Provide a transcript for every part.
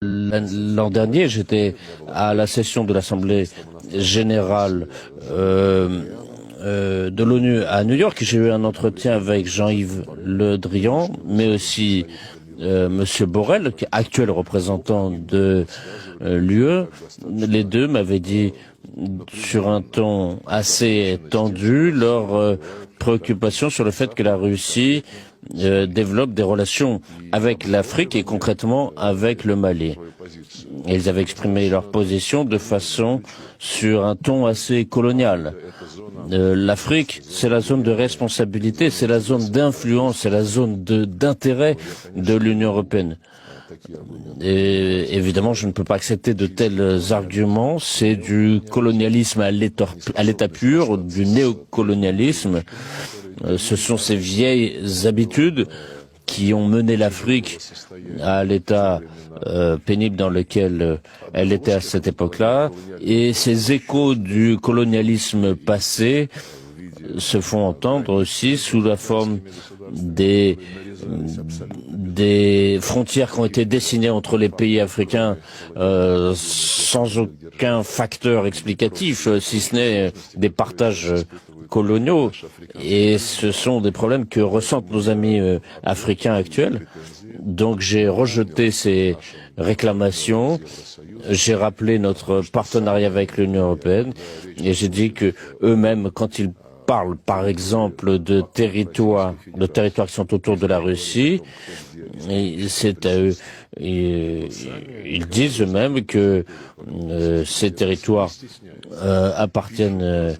L'an dernier, j'étais à la session de l'Assemblée générale de l'ONU à New York. J'ai eu un entretien avec Jean-Yves Le Drian, mais aussi Monsieur Borrell, qui est actuel représentant de l'UE. Les deux m'avaient dit sur un ton assez tendu leur préoccupation sur le fait que la Russie développe des relations avec l'Afrique et concrètement avec le Mali. Et ils avaient exprimé leur position de façon sur un ton assez colonial. L'Afrique, c'est la zone de responsabilité, c'est la zone d'influence, c'est la zone d'intérêt de l'Union européenne. Et évidemment, je ne peux pas accepter de tels arguments. C'est du colonialisme à l'état pur, du néocolonialisme. Ce sont ces vieilles habitudes qui ont mené l'Afrique à l'état pénible dans lequel elle était à cette époque-là. Et ces échos du colonialisme passé se font entendre aussi sous la forme des frontières qui ont été dessinées entre les pays africains sans aucun facteur explicatif, si ce n'est des partages coloniaux. Et ce sont des problèmes que ressentent nos amis africains actuels. Donc j'ai rejeté ces réclamations, j'ai rappelé notre partenariat avec l'Union européenne et j'ai dit que eux-mêmes, quand ils parlent par exemple de territoires qui sont autour de la Russie, c'est à eux. Ils disent eux-mêmes que ces territoires appartiennent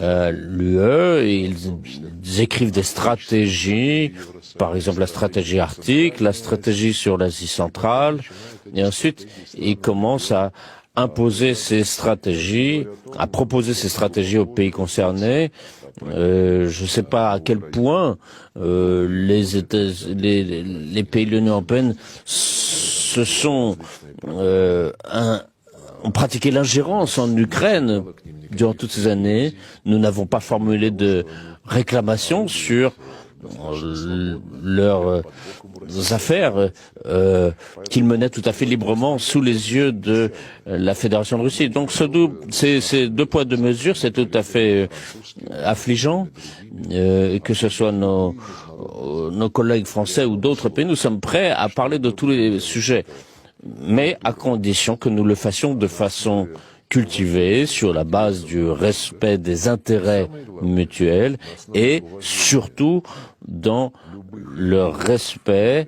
à l'UE et ils écrivent des stratégies, par exemple la stratégie arctique, la stratégie sur l'Asie centrale, et ensuite ils commencent à imposer ces stratégies, à proposer ces stratégies aux pays concernés. Je ne sais pas à quel point les pays de l'Union européenne ont pratiqué l'ingérence en Ukraine durant toutes ces années. Nous n'avons pas formulé de réclamations sur leurs affaires qu'ils menaient tout à fait librement sous les yeux de la Fédération de Russie. Donc ces deux poids deux mesures, c'est tout à fait affligeant, que ce soit nos collègues français ou d'autres pays. Nous sommes prêts à parler de tous les sujets, mais à condition que nous le fassions de façon cultivée, sur la base du respect des intérêts mutuels et surtout dans le respect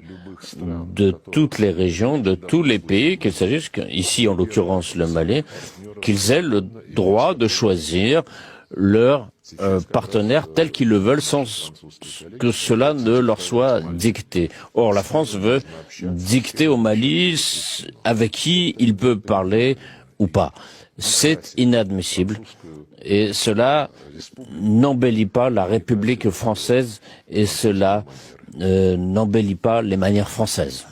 de toutes les régions, de tous les pays, qu'il s'agisse, ici en l'occurrence le Mali, qu'ils aient le droit de choisir leur partenaires tels qu'ils le veulent sans que cela ne leur soit dicté. Or, la France veut dicter au Mali avec qui il peut parler ou pas. C'est inadmissible et cela n'embellit pas la République française et cela n'embellit pas les manières françaises.